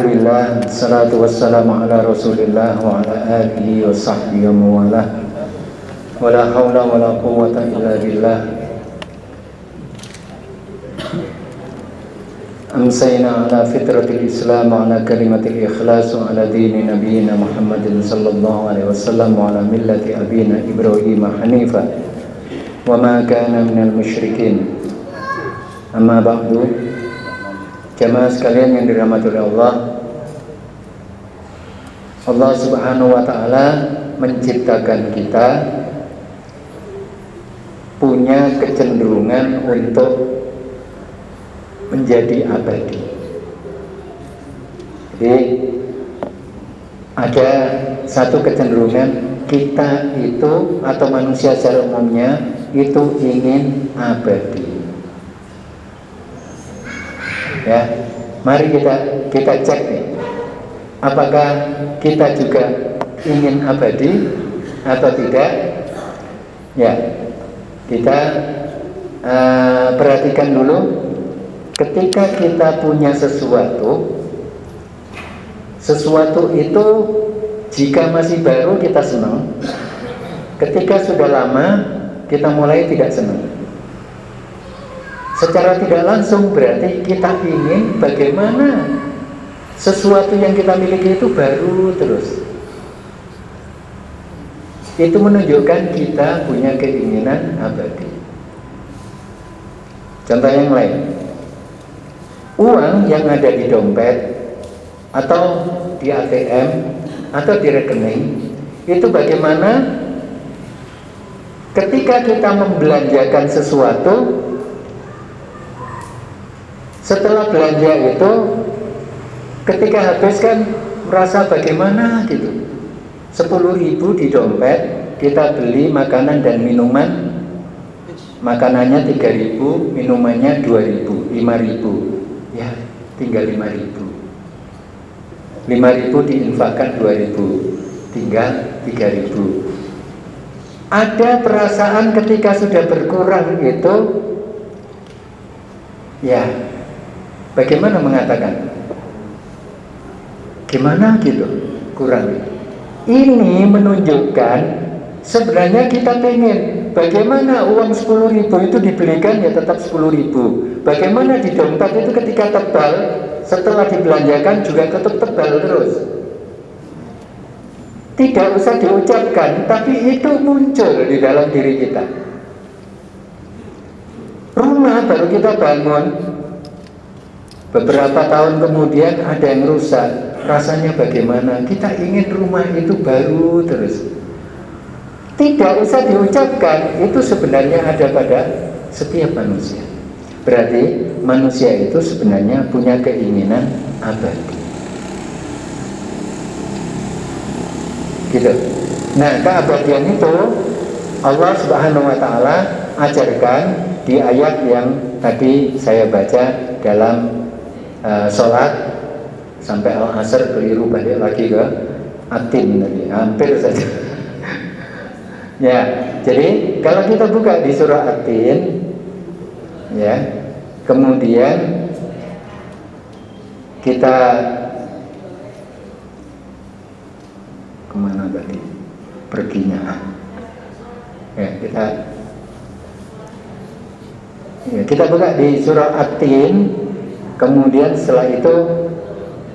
Alhamdulillah, salatu wassalamu ala rasulillah wa ala alihi wa sahbihi wa mawalah. Wa la hawla wa la quwwata illa billah. Amsayna ala fitratil islam wa ala kalimatil ikhlas wa ala dini nabiyina Muhammadin sallallahu alaihi wasallam wa ala millati abina Ibrahim hanifa wa ma kana minal musyrikin. Amma ba'du. Jamaah sekalian yang dirahmati oleh Allah, Allah Subhanahu wa ta'ala menciptakan kita punya kecenderungan untuk menjadi abadi. Jadi ada satu kecenderungan kita itu atau manusia secara umumnya itu ingin abadi. Ya, mari kita cek nih, apakah kita juga ingin abadi atau tidak? Ya, kita perhatikan dulu. Ketika kita punya sesuatu itu jika masih baru kita senang. Ketika sudah lama kita mulai tidak senang. Secara tidak langsung berarti kita ingin bagaimana sesuatu yang kita miliki itu baru terus. Itu menunjukkan kita punya keinginan abadi. Contoh yang lain, uang yang ada di dompet atau di ATM atau di rekening itu bagaimana ketika kita membelanjakan sesuatu, setelah belanja itu ketika habis kan merasa bagaimana gitu. 10.000 di dompet, kita beli makanan dan minuman, makanannya 3.000, minumannya 2.000, 5.000, ya tinggal 5.000. 5.000 diinfakkan 2.000, tinggal 3.000. Ada perasaan ketika sudah berkurang itu, ya bagaimana mengatakan? Gimana gitu kurang? Ini menunjukkan sebenarnya kita pengen bagaimana uang 10.000 itu dibelikan ya tetap 10.000. Bagaimana di dompet itu ketika tebal setelah dibelanjakan juga tetap tebal terus. Tidak usah diucapkan, tapi itu muncul di dalam diri kita. Rumah baru kita bangun, beberapa tahun kemudian ada yang rusak, rasanya bagaimana? Kita ingin rumah itu baru terus. Tidak usah diucapkan, itu sebenarnya ada pada setiap manusia. Berarti manusia itu sebenarnya punya keinginan abadi. Gitu. Nah, keabadian itu Allah Subhanahu wa ta'ala ajarkan di ayat yang tadi saya baca dalam sholat sampai al-asr, keliru balik lagi ke atin tadi, hampir saja. Ya, jadi kalau kita buka di surah Atin, ya, kemudian kita kemana tadi perginya? Ya, kita buka di surah At-Tin, kemudian setelah itu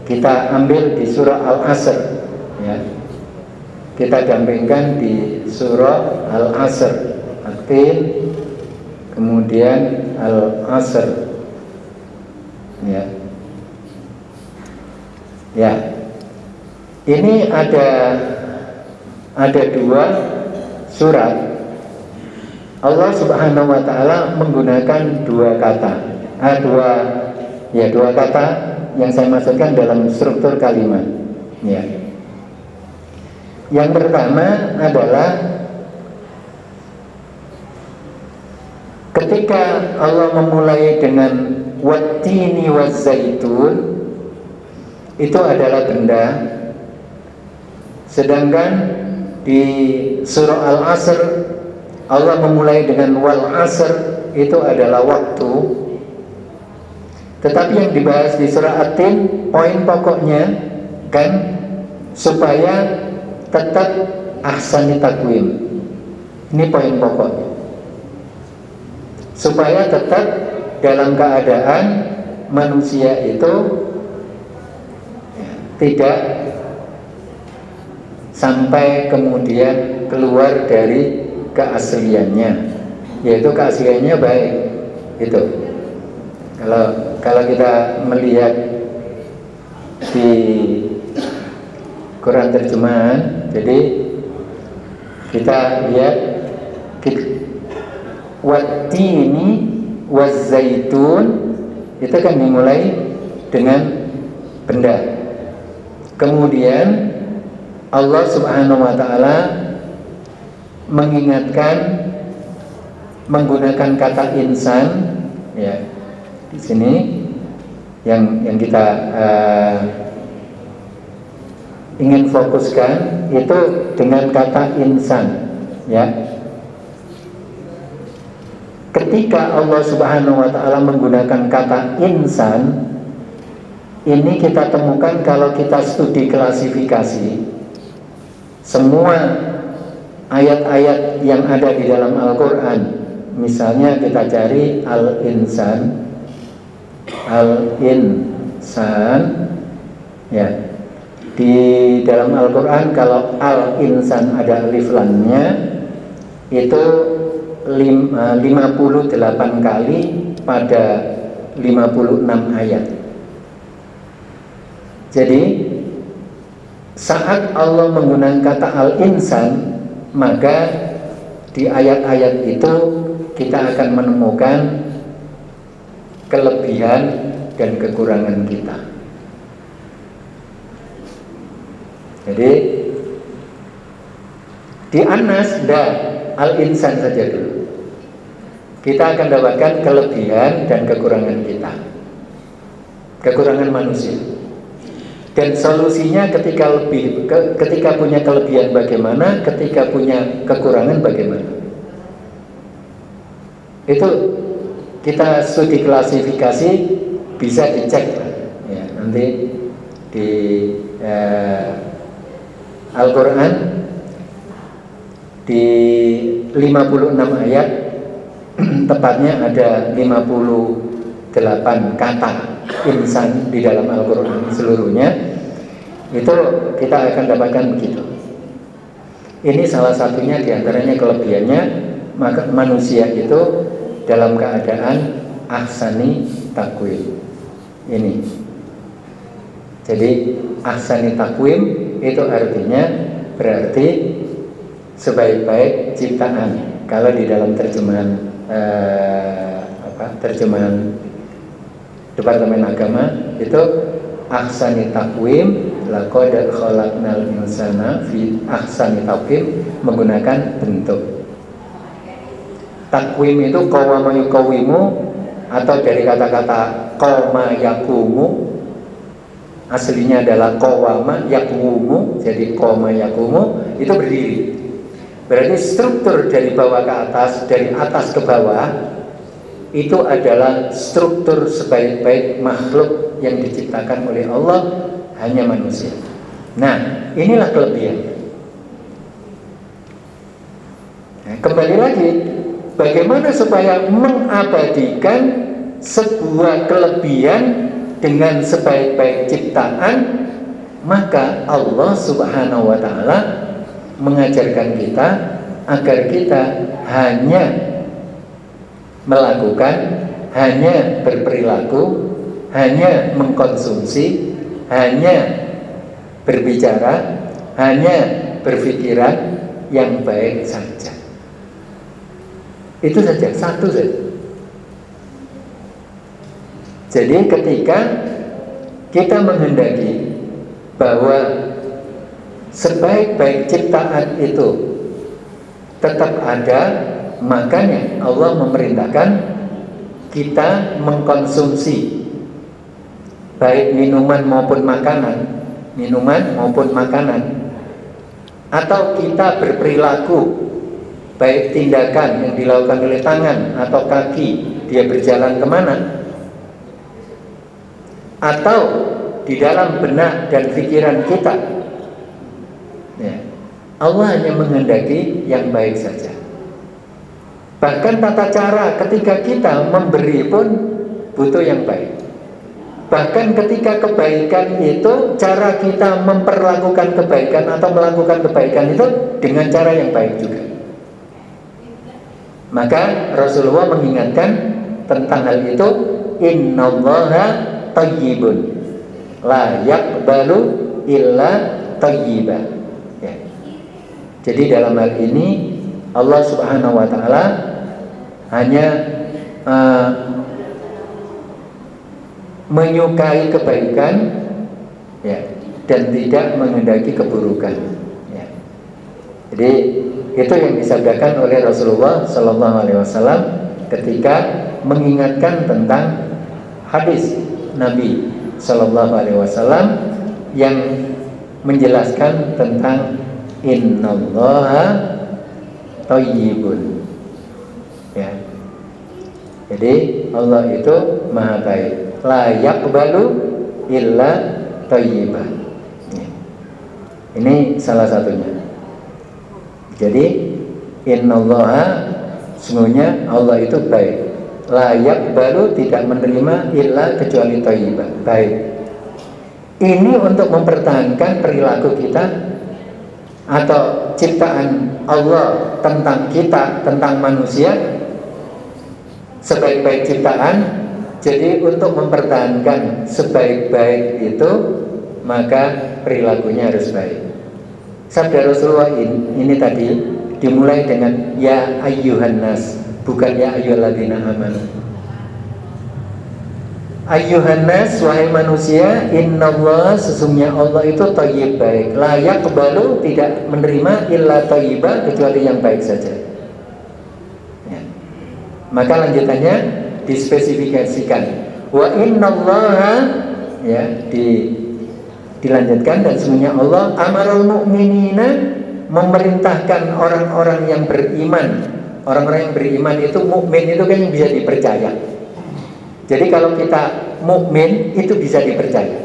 kita ambil di surah Al-Asr, ya. Kita dampingkan di surah Al-Asr, At-Tin, kemudian Al-Asr, ya. Ya, ini ada dua surat. Allah Subhanahu wa ta'ala menggunakan dua kata yang saya maksudkan dalam struktur kalimat, ya. Yang pertama adalah ketika Allah memulai dengan wattini wazzaitun, itu adalah benda. Sedangkan di surah Al-Asr Allah memulai dengan wal asr, itu adalah waktu. Tetapi yang dibahas di surah At-Tin, poin pokoknya kan supaya tetap ahsani taqwim. Ini poin pokoknya. Supaya tetap dalam keadaan manusia itu tidak sampai kemudian keluar dari keasliannya, yaitu keasliannya baik. Itu kalau kita melihat di Quran terjemahan, jadi kita lihat wattini wazzaitun, itu kan dimulai dengan benda. Kemudian Allah Subhanahu wa taala mengingatkan menggunakan kata insan, ya. Di sini yang kita ingin fokuskan itu dengan kata insan, ya. Ketika Allah Subhanahu wa taala menggunakan kata insan, ini kita temukan kalau kita studi klasifikasi semua ayat-ayat yang ada di dalam Al-Quran. Misalnya kita cari al-insan, ya. Di dalam Al-Quran kalau al-insan ada alif lamnya, itu 58 kali pada 56 ayat. Jadi saat Allah menggunakan kata al-insan, maka di ayat-ayat itu kita akan menemukan kelebihan dan kekurangan kita. Jadi di An-Nas al-insan saja dulu, kita akan dapatkan kelebihan dan kekurangan kita, kekurangan manusia. Dan solusinya ketika punya kelebihan bagaimana, ketika punya kekurangan bagaimana. Itu kita studi klasifikasi bisa dicek, ya, nanti di Al-Quran di 56 ayat tepatnya ada 58 kata insan di dalam Al-Quran seluruhnya. Itu kita akan dapatkan begitu. Ini salah satunya diantaranya kelebihannya, maka manusia itu dalam keadaan ahsani taqwim. Ini jadi ahsani taqwim itu artinya berarti sebaik-baik ciptaan. Kalau di dalam terjemahan terjemahan Departemen Agama itu ahsani taqwim, laqad khalaqnal insana fi ahsani taqwim, menggunakan bentuk. Takwim itu qawama yuqawimu, atau dari kata-kata qawma yaqumu, aslinya adalah qawama yaqumu, jadi qawma yaqumu itu berdiri. Berarti struktur dari bawah ke atas, dari atas ke bawah, itu adalah struktur sebaik-baik makhluk yang diciptakan oleh Allah, hanya manusia. Nah, inilah kelebihan. Nah, kembali lagi, bagaimana supaya mengabadikan sebuah kelebihan dengan sebaik-baik ciptaan? Maka Allah Subhanahu wa ta'ala mengajarkan kita agar kita hanya melakukan, hanya berperilaku, hanya mengkonsumsi, hanya berbicara, hanya berpikiran yang baik saja. Itu saja, satu saja. Jadi ketika kita menghendaki bahwa sebaik-baik ciptaan itu tetap ada, makanya Allah memerintahkan kita mengkonsumsi baik minuman maupun makanan, atau kita berperilaku, baik tindakan yang dilakukan oleh tangan atau kaki, dia berjalan kemana, atau di dalam benak dan pikiran kita, ya, Allah hanya menghendaki yang baik saja. Bahkan tata cara ketika kita memberi pun butuh yang baik. Bahkan ketika kebaikan itu, cara kita memperlakukan kebaikan atau melakukan kebaikan itu dengan cara yang baik juga. Maka Rasulullah mengingatkan tentang hal itu, innallaha thayyibun la yaqbalu illa thayyiba. Ya. Jadi dalam hal ini Allah Subhanahu wa taala hanya menyukai kebaikan, ya, dan tidak menghendaki keburukan, ya. Jadi itu yang disabdakan oleh Rasulullah Sallallahu Alaihi Wasallam ketika mengingatkan tentang hadis Nabi Sallallahu Alaihi Wasallam yang menjelaskan tentang innallaha thayyibun, ya. Jadi Allah itu maha baik, la yaqbalu illa thayyiban. Ini salah satunya. Jadi innallaha, sungguhnya Allah itu baik, la yaqbalu, tidak menerima illa kecuali thayyiban, baik. Ini untuk mempertahankan perilaku kita atau ciptaan Allah tentang kita, tentang manusia sebaik-baik ciptaan. Jadi untuk mempertahankan sebaik-baik itu, maka perilakunya harus baik. Sabda Rasulullah ini tadi dimulai dengan ya ayyuhan nas, bukan ya ayyuhalladzina amanu. Ayyuhan nas, wahai manusia, innallaha, sesungguhnya Allah itu thayyib, baik, la yaqbalu, tidak menerima illa thayyiba, kecuali yang baik saja, ya. Maka lanjutannya dispesifikasikan, wa innallaha, ya, dilanjutkan, dan sesungguhnya Allah amarul mu'minina, memerintahkan orang-orang yang beriman. Orang-orang yang beriman itu, mukmin itu kan yang bisa dipercaya. Jadi kalau kita mukmin itu bisa dipercaya.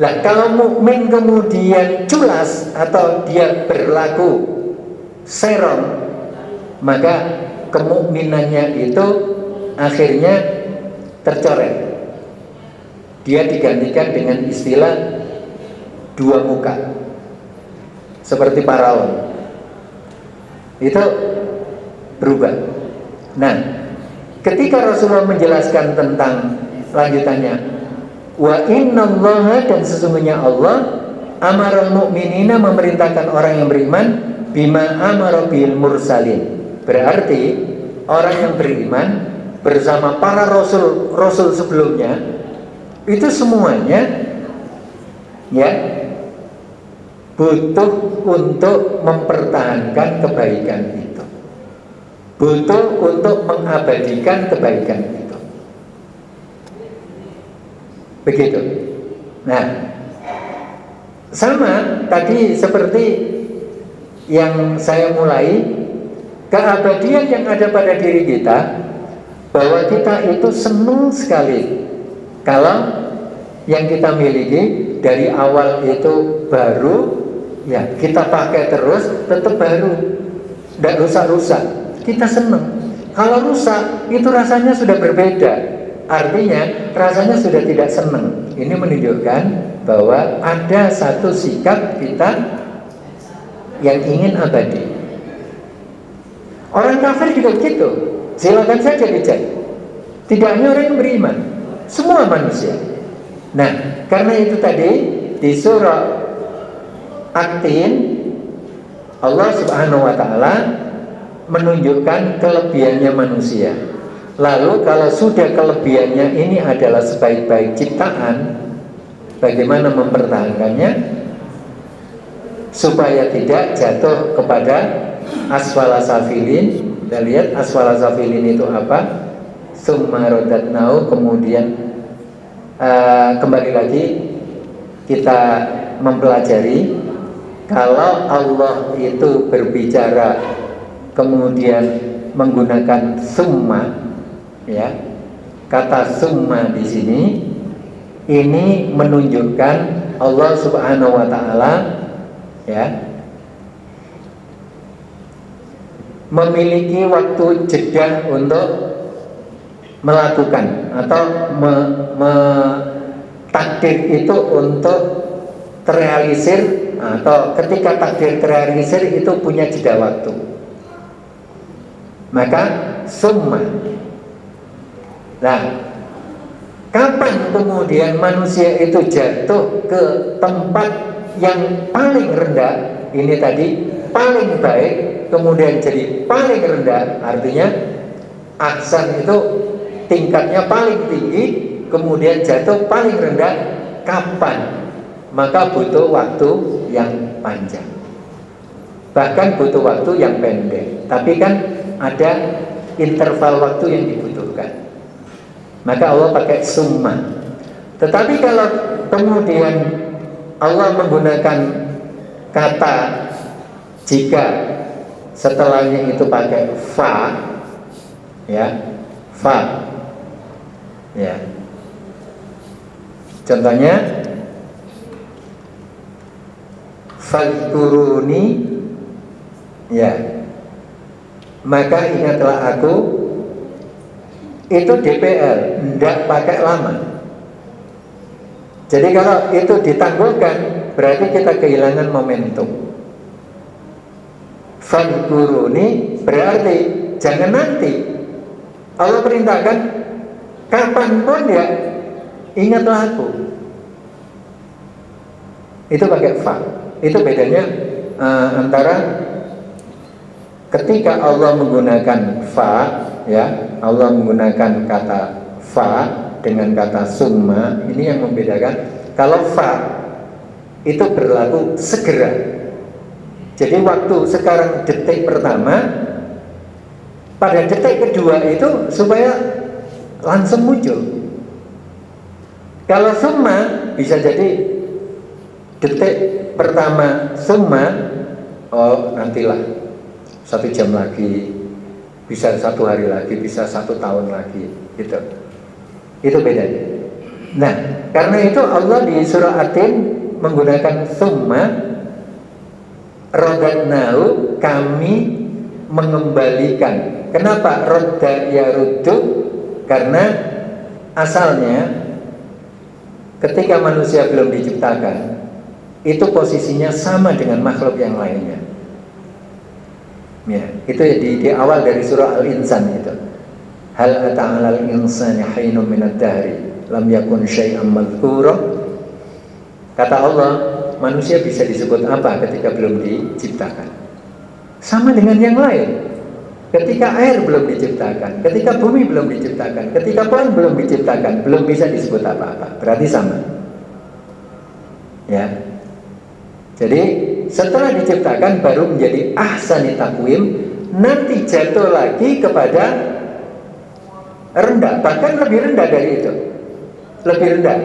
Lah kalau mukmin kemudian culas atau dia berlaku serong, maka kemukminannya itu akhirnya tercoret. Dia digantikan dengan istilah dua muka, seperti Firaun. Itu berubah. Nah, ketika Rasulullah menjelaskan tentang lanjutannya, wa innallaha, dan sesungguhnya Allah amaral mu'minina, memerintahkan orang yang beriman, bima amara bil mursalin. Berarti orang yang beriman bersama para rasul sebelumnya itu semuanya, ya, butuh untuk mempertahankan kebaikan itu, butuh untuk mengabadikan kebaikan itu. Begitu. Nah, sama tadi seperti yang saya mulai, keabadian yang ada pada diri kita, bahwa kita itu senang sekali kalau yang kita miliki dari awal itu baru, ya, kita pakai terus tetap baru, tidak rusak-rusak, kita senang. Kalau rusak itu rasanya sudah berbeda, artinya rasanya sudah tidak senang. Ini menunjukkan bahwa ada satu sikap kita yang ingin abadi. Orang kafir juga begitu. Silakan saja dicek. Tidak hanya orang yang beriman, semua manusia. Nah, karena itu tadi di surah At-Tin, Allah Subhanahu wa taala menunjukkan kelebihannya manusia. Lalu kalau sudah kelebihannya ini adalah sebaik-baik ciptaan, bagaimana mempertahankannya supaya tidak jatuh kepada asfala safilin. Kita lihat asfala safilin itu apa? Summa radatnahu, kemudian kembali lagi kita mempelajari kalau Allah itu berbicara kemudian menggunakan summa, ya, kata summa di sini Ini menunjukkan Allah Subhanahu wa taala ya memiliki waktu jeda untuk melakukan atau takdir itu untuk terrealisir, atau ketika takdir terrealisir itu punya jeda waktu. Maka summa. Nah, kapan kemudian manusia itu jatuh ke tempat yang paling rendah? Ini tadi paling baik kemudian jadi paling rendah, artinya aksan itu tingkatnya paling tinggi kemudian jatuh paling rendah. Kapan? Maka butuh waktu yang panjang, bahkan butuh waktu yang pendek, tapi kan ada interval waktu yang dibutuhkan. Maka Allah pakai summa. Tetapi kalau kemudian Allah menggunakan kata jika setelahnya itu pakai fa, ya, fa, ya. Contohnya fadhkuruni, ya, maka ingatlah aku. Itu DPL, tidak pakai lama. Jadi kalau itu ditangguhkan, berarti kita kehilangan momentum. Fadhkuruni berarti jangan nanti. Allah perintahkan kapanpun ya, ingatlah aku. Itu pakai fa. Itu bedanya antara ketika Allah menggunakan fa, ya, Allah menggunakan kata fa dengan kata summa. Ini yang membedakan. Kalau fa itu berlaku segera. Jadi waktu sekarang detik pertama, pada detik kedua itu supaya langsung muncul. Kalau summa bisa jadi detik pertama summa, oh nantilah 1 jam lagi, bisa 1 hari lagi, bisa 1 tahun lagi, gitu. Itu bedanya. Nah, karena itu Allah di surah At-Tin menggunakan summa, radadnahu, kami mengembalikan. Kenapa radda yaruddu? Karena asalnya ketika manusia belum diciptakan, itu posisinya sama dengan makhluk yang lainnya. Ya, itu di awal dari surah Al-Insan itu. Hal ata 'alal insani hinun minad dahri lam yakun syai'an madhkura. Kata Allah, manusia bisa disebut apa ketika belum diciptakan? Sama dengan yang lain. Ketika air belum diciptakan, ketika bumi belum diciptakan, ketika pohon belum diciptakan, belum bisa disebut apa-apa. Berarti sama. Ya. Jadi setelah diciptakan baru menjadi ahsani taqwim, nanti jatuh lagi kepada rendah, bahkan lebih rendah dari itu, lebih rendah.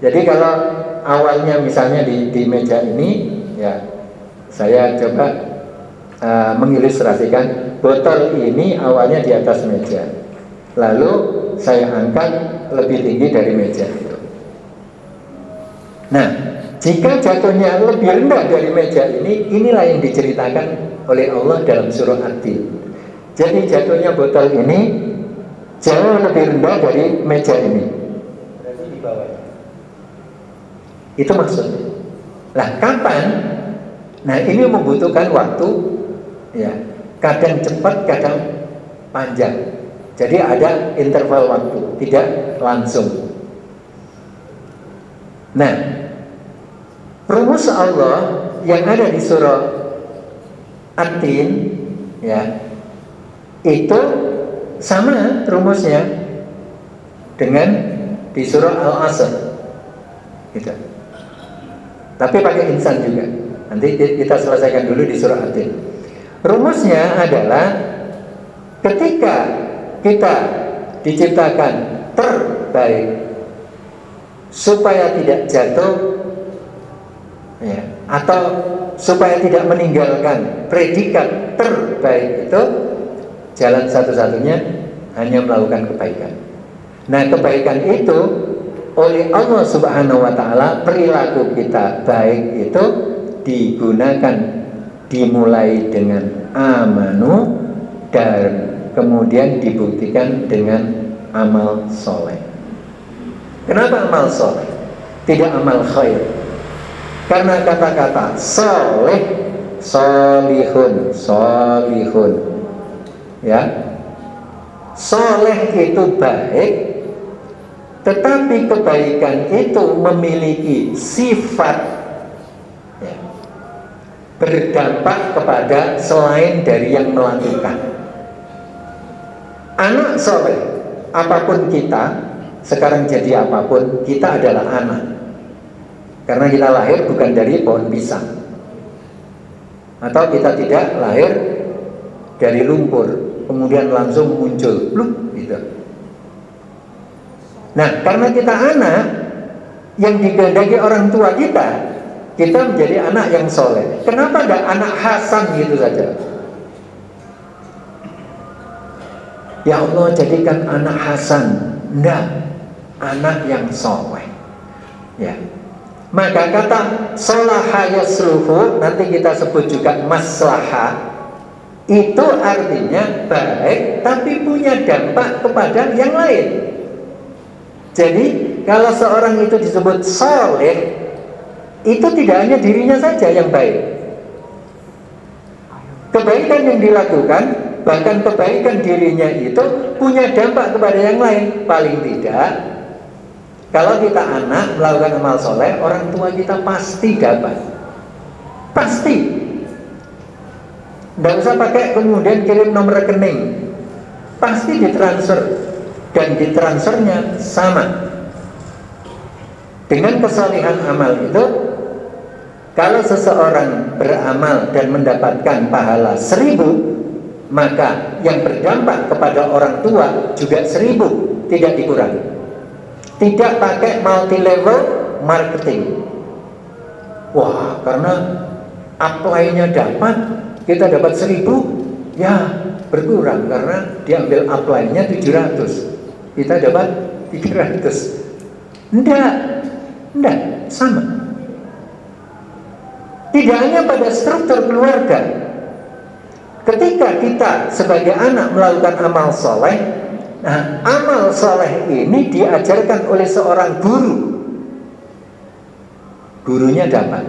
Jadi kalau awalnya misalnya di meja ini, ya saya coba mengilustrasikan, botol ini awalnya di atas meja, lalu saya angkat lebih tinggi dari meja itu. Nah, jika jatuhnya lebih rendah dari meja ini, inilah yang diceritakan oleh Allah dalam surah At-Tin. Jadi jatuhnya botol ini jauh lebih rendah dari meja ini. Berarti di bawahnya. Itu maksudnya. Lah kapan? Nah ini membutuhkan waktu, ya. Kadang cepat, kadang panjang. Jadi ada interval waktu, tidak langsung. Nah, rumus Allah yang ada di surah At-Tin, ya, itu sama rumusnya dengan di surah Al-Asr, gitu. Tapi pakai insan juga. Nanti kita selesaikan dulu di surah At-Tin. Rumusnya adalah ketika kita diciptakan terbaik supaya tidak jatuh, ya, atau supaya tidak meninggalkan predikat terbaik itu, jalan satu-satunya hanya melakukan kebaikan. Nah kebaikan itu oleh Allah Subhanahu wa Ta'ala, perilaku kita baik itu digunakan, dimulai dengan amanu dan kemudian dibuktikan dengan amal soleh. Kenapa amal soleh? Tidak amal khair. Karena kata-kata soleh, solihun, solihun, ya, soleh itu baik, tetapi kebaikan itu memiliki sifat, ya, berdampak kepada selain dari yang melakukan. Anak soleh, apapun kita, sekarang jadi apapun, kita adalah anak. Karena kita lahir bukan dari pohon pisang, atau kita tidak lahir dari lumpur kemudian langsung muncul bluk gitu. Nah, karena kita anak yang digandaki orang tua kita menjadi anak yang soleh. Kenapa enggak anak Hasan gitu saja? Ya Allah, jadikan anak Hasan. Enggak, anak yang soleh, ya. Maka kata solaha yasluhu, nanti kita sebut juga maslaha, itu artinya baik tapi punya dampak kepada yang lain. Jadi kalau seorang itu disebut soleh, itu tidak hanya dirinya saja yang baik. Kebaikan yang dilakukan, bahkan kebaikan dirinya itu punya dampak kepada yang lain. Paling tidak, kalau kita anak melakukan amal soleh, orang tua kita pasti dapat. Pasti. Tidak usah pakai kemudian kirim nomor rekening, pasti ditransfer. Dan ditransfernya sama. Dengan kesalehan amal itu, kalau seseorang beramal dan mendapatkan pahala 1000, maka yang berdampak kepada orang tua juga 1000, tidak dikurangi. Tidak pakai multi level marketing. Wah, karena apply-nya dapat, kita dapat 1000, ya berkurang karena diambil apply-nya 700, kita dapat 300. Enggak, sama. Tidak hanya pada struktur keluarga. Ketika kita sebagai anak melakukan amal soleh, nah, amal soleh ini diajarkan oleh seorang guru. Gurunya dapat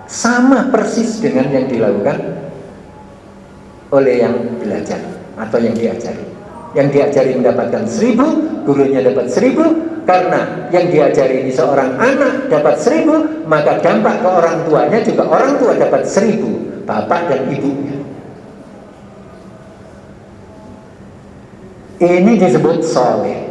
sama persis dengan yang dilakukan oleh yang belajar atau yang diajari. Yang diajari mendapatkan 1000, gurunya dapat 1000. Karena yang diajari ini seorang anak dapat 1000, maka dampak ke orang tuanya juga orang tua dapat 1000, bapak dan ibunya. Ini disebut soleh.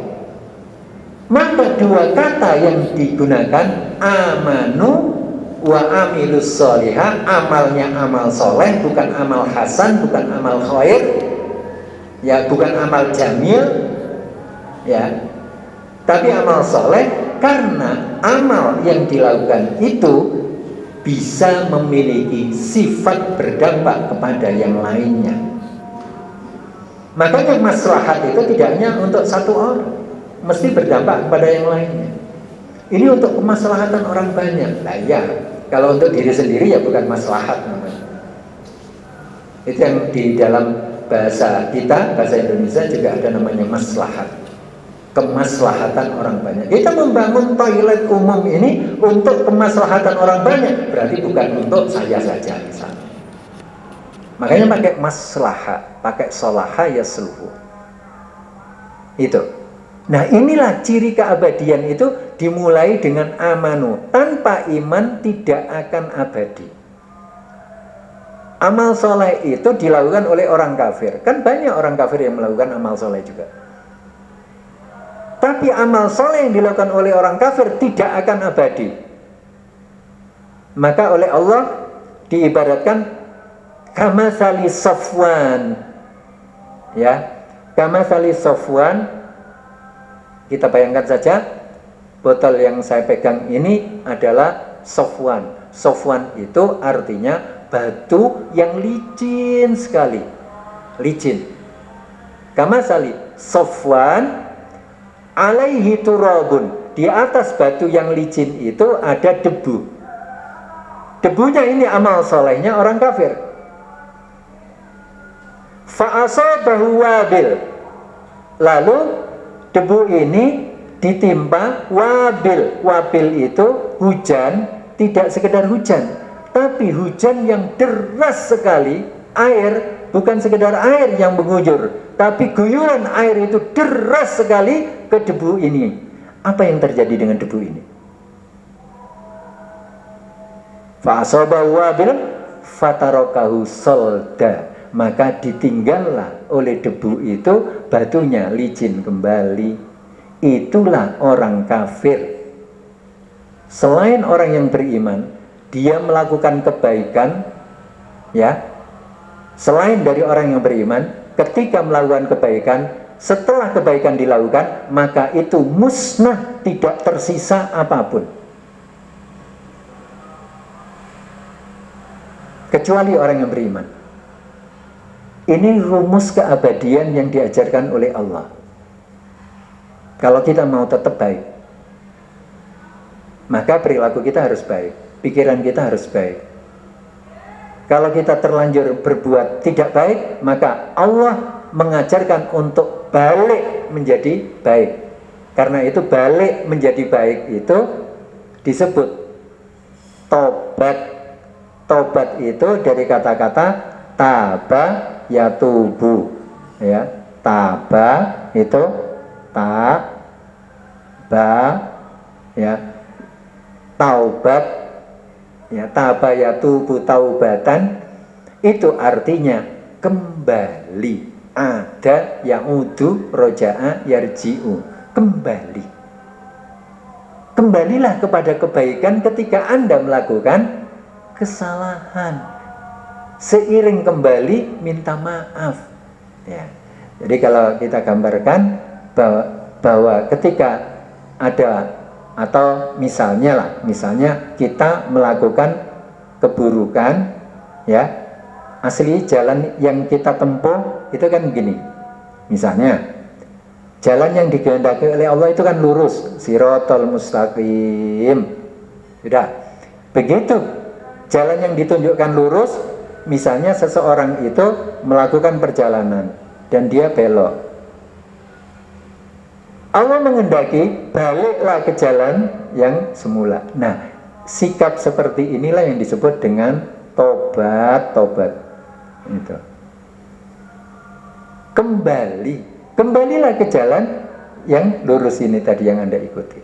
Maka dua kata yang digunakan, amanu wa amilus solihah, amalnya amal soleh, bukan amal hasan, bukan amal khair, ya, bukan amal jamil, ya, tapi amal soleh. Karena amal yang dilakukan itu bisa memiliki sifat berdampak kepada yang lainnya. Makanya maslahat itu tidak hanya untuk satu orang, mesti berdampak kepada yang lainnya. Ini untuk kemaslahatan orang banyak. Nah ya, kalau untuk diri sendiri ya bukan maslahat namanya. Itu yang di dalam bahasa kita, bahasa Indonesia juga ada namanya maslahat. Kemaslahatan orang banyak. Kita membangun toilet umum ini untuk kemaslahatan orang banyak, berarti bukan untuk saya saja misalnya. Makanya pakai maslahat, pakai solaha yasluhu. Itu. Nah, inilah ciri keabadian itu dimulai dengan amanu. Tanpa iman tidak akan abadi. Amal soleh itu dilakukan oleh orang kafir. Kan banyak orang kafir yang melakukan amal soleh juga. Tapi amal soleh yang dilakukan oleh orang kafir tidak akan abadi. Maka oleh Allah diibaratkan kamasali Safwan, ya, kamasali Safwan. Kita bayangkan saja, botol yang saya pegang ini adalah Safwan. Safwan itu artinya batu yang licin sekali, licin. Kamasali Safwan alaihi turabun, di atas batu yang licin itu ada debu. Debunya ini amal solehnya orang kafir. Fa'asabahu wabil. Lalu debu ini ditimpa wabil. Wabil itu hujan, tidak sekedar hujan, tapi hujan yang deras sekali. Air, bukan sekedar air yang mengguyur, tapi guyuran air itu deras sekali ke debu ini. Apa yang terjadi dengan debu ini? Fa'asabahu wabil fatarakahu solda. Maka ditinggallah oleh debu itu batunya licin kembali. Itulah orang kafir. Selain orang yang beriman, dia melakukan kebaikan, ya. Selain dari orang yang beriman, ketika melakukan kebaikan, setelah kebaikan dilakukan, maka itu musnah, tidak tersisa apapun. Kecuali orang yang beriman. Ini rumus keabadian yang diajarkan oleh Allah. Kalau kita mau tetap baik, maka perilaku kita harus baik, pikiran kita harus baik. Kalau kita terlanjur berbuat tidak baik, maka Allah mengajarkan untuk balik menjadi baik. Karena itu balik menjadi baik itu disebut tobat. Tobat itu dari kata-kata taba yatubu, ya. Taba itu ya, taubat, ya. Taba yatubu taubatan itu artinya kembali. Ada yaudu roja'a yarji'u, kembali. Kembalilah kepada kebaikan ketika Anda melakukan kesalahan. Seiring kembali minta maaf, ya. Jadi kalau kita gambarkan bahwa ketika ada, atau misalnya kita melakukan keburukan, ya, asli jalan yang kita tempuh itu kan begini. Misalnya jalan yang dikehendaki oleh Allah itu kan lurus, sirotol mustaqim. Sudah. Begitu jalan yang ditunjukkan lurus, misalnya seseorang itu melakukan perjalanan dan dia belok. Allah menghendaki baliklah ke jalan yang semula. Nah, sikap seperti inilah yang disebut dengan tobat. Itu. Kembalilah ke jalan yang lurus ini tadi yang Anda ikuti.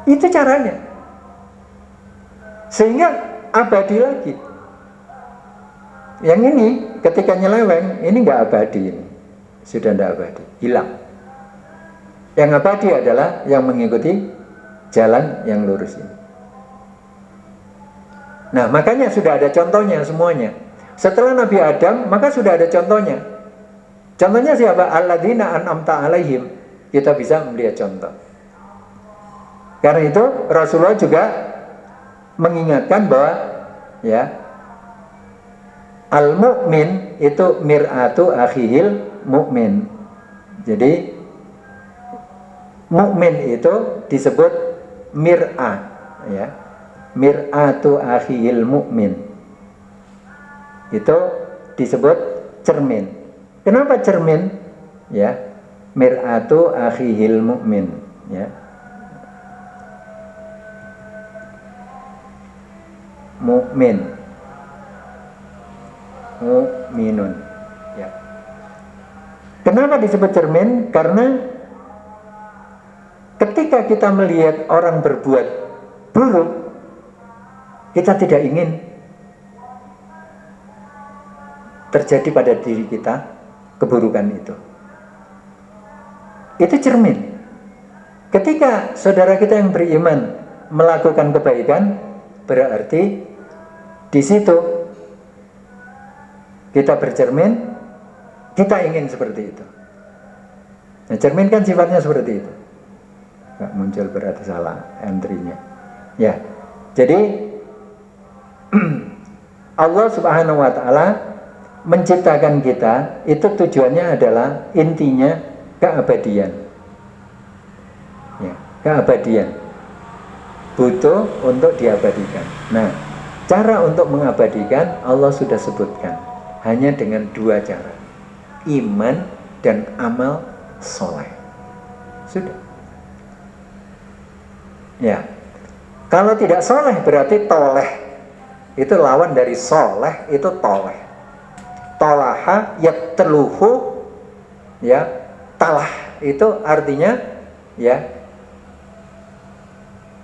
Itu caranya. Sehingga abadi lagi. Yang ini ketika nyeleweng, ini nggak abadi ini. Sudah nggak abadi, hilang. Yang abadi adalah yang mengikuti jalan yang lurus ini. Nah, makanya sudah ada contohnya semuanya. Setelah Nabi Adam, maka sudah ada contohnya. Contohnya siapa? Alladzina an'amta alaihim. Kita bisa melihat contoh. Karena itu Rasulullah juga mengingatkan bahwa, ya, al-mu'min itu mir'atu akhihil mu'min. Jadi mukmin itu disebut mir'ah, ya. Mir'atu akhihil mu'min. Itu disebut cermin. Kenapa cermin? Ya, mir'atu akhihil mu'min, ya. Mu'min, mu'minun, ya. Kenapa disebut cermin? Karena ketika kita melihat orang berbuat buruk, kita tidak ingin terjadi pada diri kita keburukan itu. Itu cermin. Ketika saudara kita yang beriman melakukan kebaikan, berarti di situ kita bercermin, kita ingin seperti itu. Nah, cermin kan sifatnya seperti itu. Nggak muncul berarti salah entry-nya. Ya, jadi Allah Subhanahu Wa Taala menciptakan kita itu tujuannya adalah intinya keabadian. Ya. keabadian, butuh untuk diabadikan. Nah, cara untuk mengabadikan Allah sudah sebutkan, hanya dengan dua cara, iman dan amal soleh. Sudah. Ya, kalau tidak soleh berarti toleh. Itu lawan dari soleh, itu toleh. Tolaha yatluhu, ya, talah itu artinya ya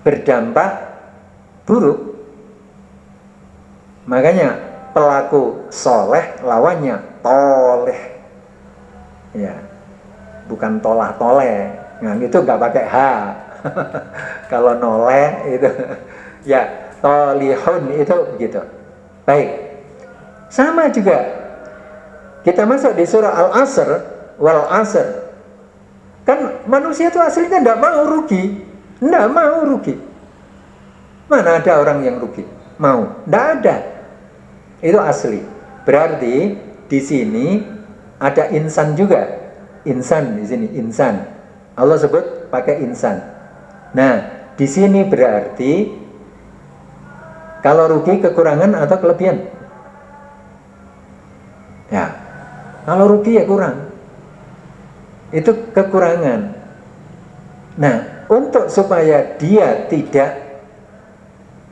berdampak buruk. Makanya pelaku soleh lawannya toleh, ya, bukan tolah toleh. Nah, itu nggak pakai h. Kalau noleh itu ya tolihun itu begitu. Baik, sama juga kita masuk di surah Al-Asr, wal asr. Kan manusia itu aslinya tidak mau rugi, tidak mau rugi. Mana ada orang yang rugi? Mau? Tidak ada. Itu asli. Berarti di sini ada insan juga. Insan di sini insan. Allah sebut pakai insan. Nah, di sini berarti kalau rugi kekurangan atau kelebihan? Ya, kalau rugi ya kurang. Itu kekurangan. Nah, untuk supaya dia tidak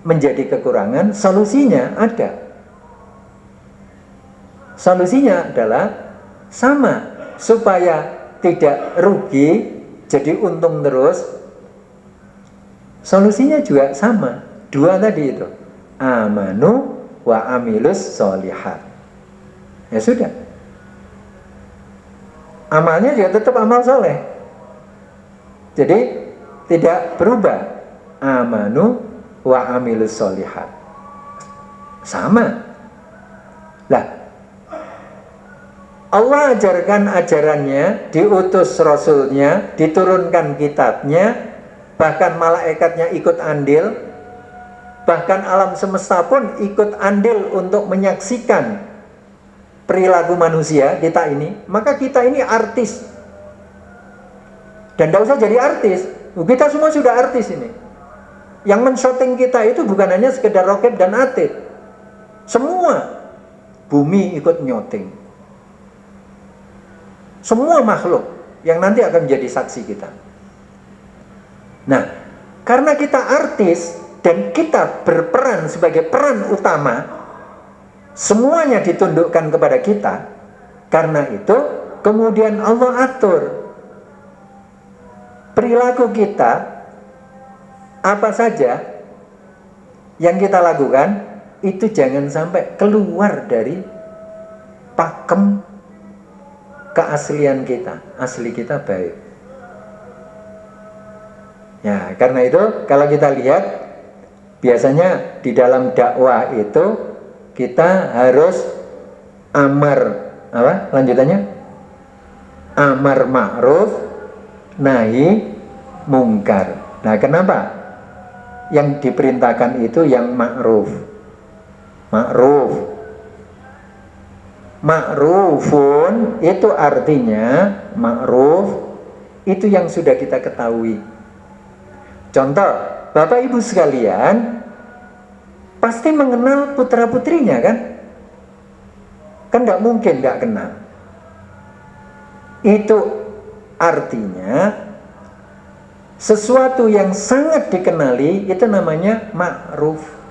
menjadi kekurangan, solusinya ada. Solusinya adalah sama, supaya tidak rugi, jadi untung terus. Solusinya juga sama, dua tadi itu, amanu wa amilus solihat. Ya sudah, amalnya juga tetap amal soleh, jadi tidak berubah, amanu wa amilus solihat, sama. Lah, Allah ajarkan ajarannya, diutus rasulnya, diturunkan kitabnya, bahkan malaikatnya ikut andil, bahkan alam semesta pun ikut andil untuk menyaksikan perilaku manusia kita ini. Maka kita ini artis, dan tidak usah jadi artis, kita semua sudah artis ini. Yang men-shooting kita itu bukan hanya sekedar roket dan atlet, semua bumi ikut nyotting, semua makhluk yang nanti akan menjadi saksi kita. Nah, karena kita artis dan kita berperan sebagai peran utama, semuanya ditundukkan kepada kita. Karena itu kemudian Allah atur perilaku kita, apa saja yang kita lakukan itu jangan sampai keluar dari pakem keaslian kita. Asli kita baik. Ya, karena itu kalau kita lihat biasanya di dalam dakwah itu kita harus amar, apa lanjutannya? Amar ma'ruf, nahi mungkar. Nah, kenapa yang diperintahkan itu yang ma'ruf? Ma'ruf, ma'rufun itu artinya ma'ruf itu yang sudah kita ketahui. Contoh, Bapak Ibu sekalian pasti mengenal putra-putrinya kan? Kan tidak mungkin tidak kenal. Itu artinya sesuatu yang sangat dikenali itu namanya ma'ruf.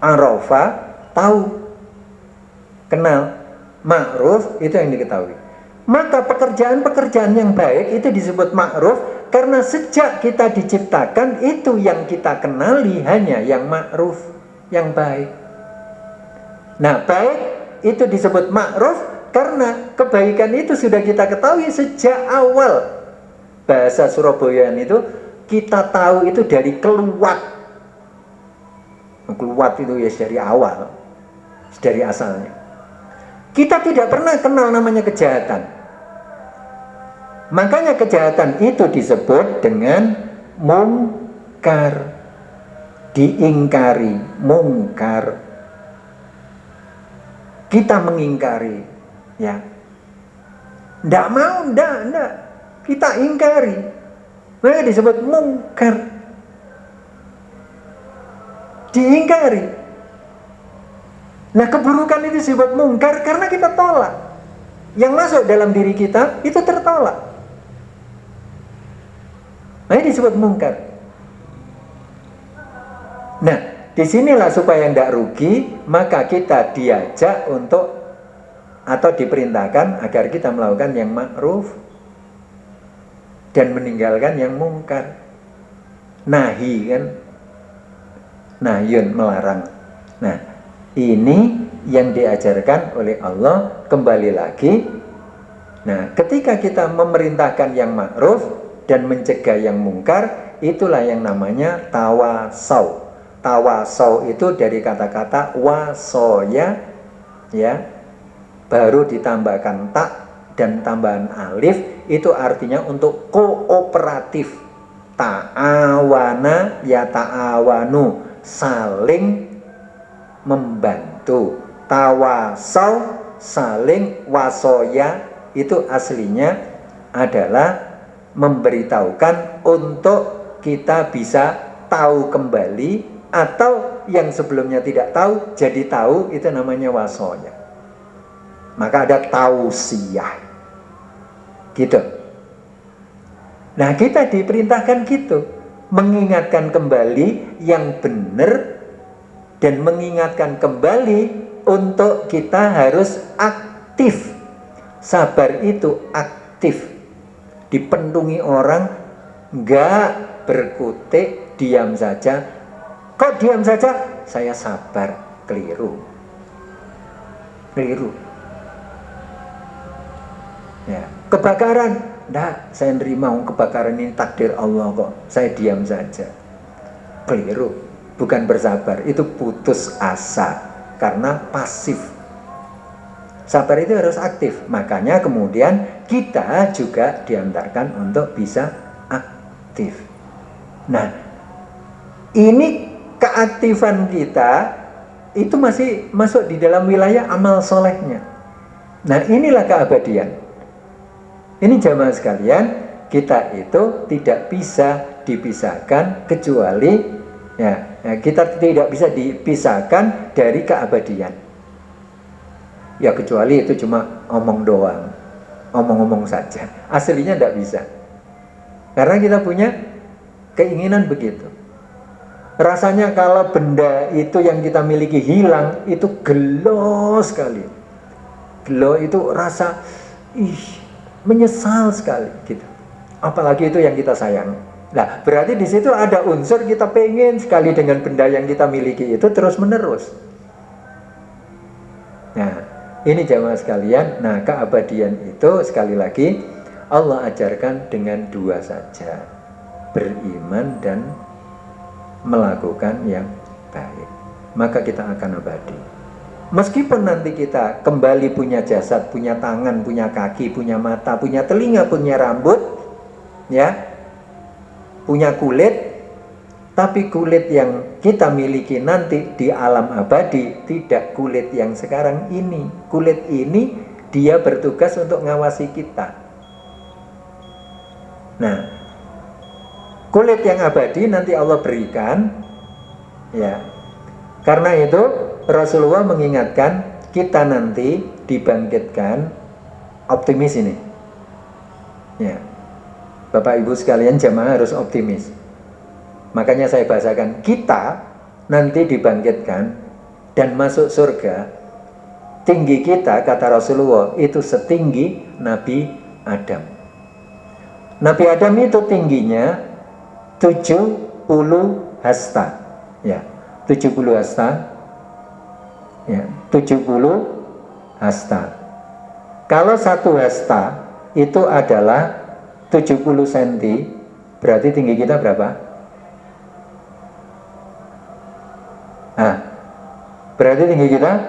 Arafa, tahu, kenal. Ma'ruf itu yang diketahui. Maka pekerjaan-pekerjaan yang baik itu disebut ma'ruf, karena sejak kita diciptakan itu yang kita kenali hanya yang ma'ruf, yang baik. Nah, baik itu disebut ma'ruf karena kebaikan itu sudah kita ketahui sejak awal. Bahasa Surabayaan itu kita tahu itu dari keluat. Keluat itu ya dari awal, dari asalnya. Kita tidak pernah kenal namanya kejahatan. Makanya kejahatan itu disebut dengan mungkar, diingkari, mungkar. Kita mengingkari, ya. Nggak mau, nggak. Kita ingkari. Maka disebut mungkar. Diingkari. Nah, keburukan itu disebut mungkar karena kita tolak. Yang masuk dalam diri kita itu tertolak. Nah, ini disebut mungkar. Nah, disinilah supaya tidak rugi, maka kita diajak untuk atau diperintahkan agar kita melakukan yang ma'ruf dan meninggalkan yang mungkar. Nahi kan, nahyun, melarang. Nah, ini yang diajarkan oleh Allah. Kembali lagi, nah, ketika kita memerintahkan yang ma'ruf dan mencegah yang mungkar, itulah yang namanya tawasau. Tawasau itu dari kata-kata wasoya, ya, baru ditambahkan tak dan tambahan alif, itu artinya untuk kooperatif. Ta'awana ya ta'awanu, saling membantu. Tawasau, saling. Wasoya itu aslinya adalah memberitahukan untuk kita bisa tahu kembali, atau yang sebelumnya tidak tahu jadi tahu, itu namanya wasoya. Maka ada tausiyah gitu. Nah, kita diperintahkan gitu, mengingatkan kembali yang benar dan mengingatkan kembali untuk kita harus aktif. Sabar itu aktif. Dipenuhi orang, enggak berkutik, diam saja. Kok diam saja? Saya sabar. Keliru. Ya, kebakaran, enggak, saya nerima kebakaran ini takdir Allah kok. Saya diam saja. Keliru. Bukan bersabar, itu putus asa karena pasif. Sabar itu harus aktif. Makanya kemudian kita juga diantarkan untuk bisa aktif. Nah, ini keaktifan kita itu masih masuk di dalam wilayah amal solehnya. Nah, inilah keabadian. Ini jamaah sekalian, kita itu tidak bisa dipisahkan kecuali kita tidak bisa dipisahkan dari keabadian. Ya, kecuali itu cuma omong doang, omong-omong saja. Aslinya tidak bisa. Karena kita punya keinginan begitu. Rasanya kalau benda itu yang kita miliki hilang, itu gelo sekali. Gelo itu rasa menyesal sekali gitu. Apalagi itu yang kita sayang. Nah, berarti di situ ada unsur kita pengen sekali dengan benda yang kita miliki itu terus menerus. Nah, ini jamaah sekalian. Nah, keabadian itu sekali lagi Allah ajarkan dengan dua saja, beriman dan melakukan yang baik, maka kita akan abadi. Meskipun nanti kita kembali punya jasad, punya tangan, punya kaki, punya mata, punya telinga, punya rambut, ya, punya kulit, tapi kulit yang kita miliki nanti di alam abadi tidak kulit yang sekarang ini. Kulit ini dia bertugas untuk ngawasi kita. Nah, kulit yang abadi nanti Allah berikan, ya. Karena itu Rasulullah mengingatkan kita nanti dibangkitkan, optimis ini. Ya. Bapak Ibu sekalian jamaah harus optimis. Makanya saya bahasakan kita nanti dibangkitkan dan masuk surga. Tinggi kita kata Rasulullah itu setinggi Nabi Adam. Nabi Adam itu tingginya 70 hasta, ya, 70 hasta, ya, 70 hasta. Kalau 1 hasta itu adalah 70 cm, berarti tinggi kita berapa? Nah, berarti tinggi kita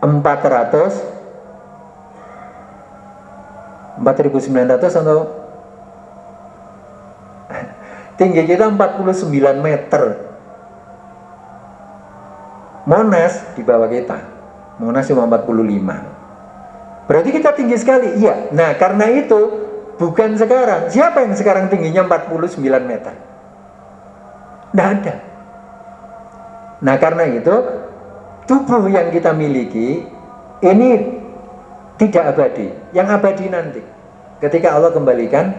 4.900 atau tinggi kita 49 meter. Monas di bawah kita. Monas cuma 45. Berarti kita tinggi sekali. Iya. Nah, karena itu bukan sekarang. Siapa yang sekarang tingginya 49 meter? Tidak ada. Nah karena itu tubuh yang kita miliki ini tidak abadi. Yang abadi nanti ketika Allah kembalikan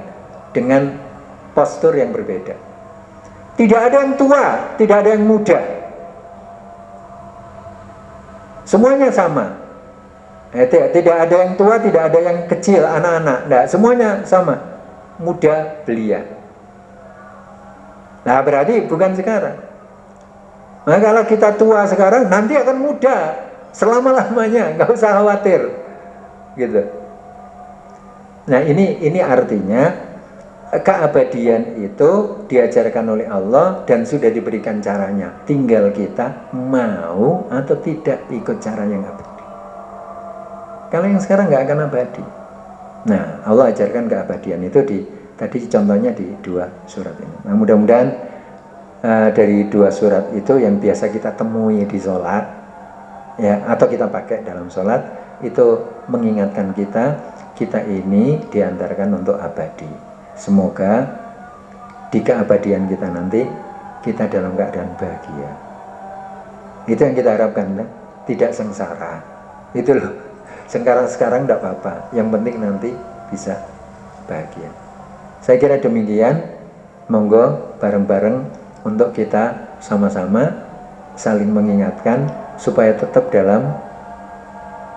dengan postur yang berbeda. Tidak ada yang tua, tidak ada yang muda. Semuanya sama. Tidak ada yang tua, tidak ada yang kecil, anak-anak. Nah, semuanya sama. Muda, belia. Nah berarti bukan sekarang. Nah kalau kita tua sekarang, nanti akan muda selama-lamanya, nggak usah khawatir, gitu. Nah ini artinya keabadian itu diajarkan oleh Allah dan sudah diberikan caranya. Tinggal kita mau atau tidak ikut cara yang abadi. Kalau yang sekarang nggak akan abadi. Nah Allah ajarkan keabadian itu tadi contohnya di 2 surat ini. Nah mudah-mudahan dari 2 surat itu yang biasa kita temui di sholat ya, atau kita pakai dalam sholat, itu mengingatkan kita ini diantarkan untuk abadi. Semoga di keabadian kita nanti kita dalam keadaan bahagia. Itu yang kita harapkan, kan? Tidak sengsara. Itu loh. Sekarang tidak apa-apa. Yang penting nanti bisa bahagia. Saya kira demikian. Monggo bareng-bareng untuk kita sama-sama saling mengingatkan supaya tetap dalam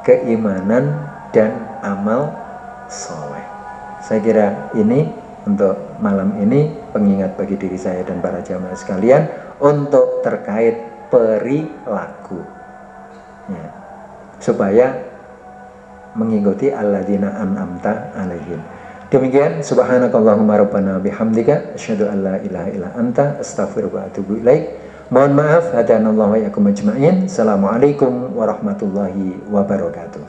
keimanan dan amal soleh. Saya kira ini untuk malam ini pengingat bagi diri saya dan para jamaah sekalian untuk terkait perilaku ya, supaya mengikuti alladzina an'amta alaihim. Demikian, subhanakallahumma rabbana bihamdika asyhadu an la ilaha illa anta astaghfiruka wa atubu ilaik. Mohon maaf, hadanallahu wa iyyakum ajma'in. Assalamualaikum warahmatullahi wabarakatuh.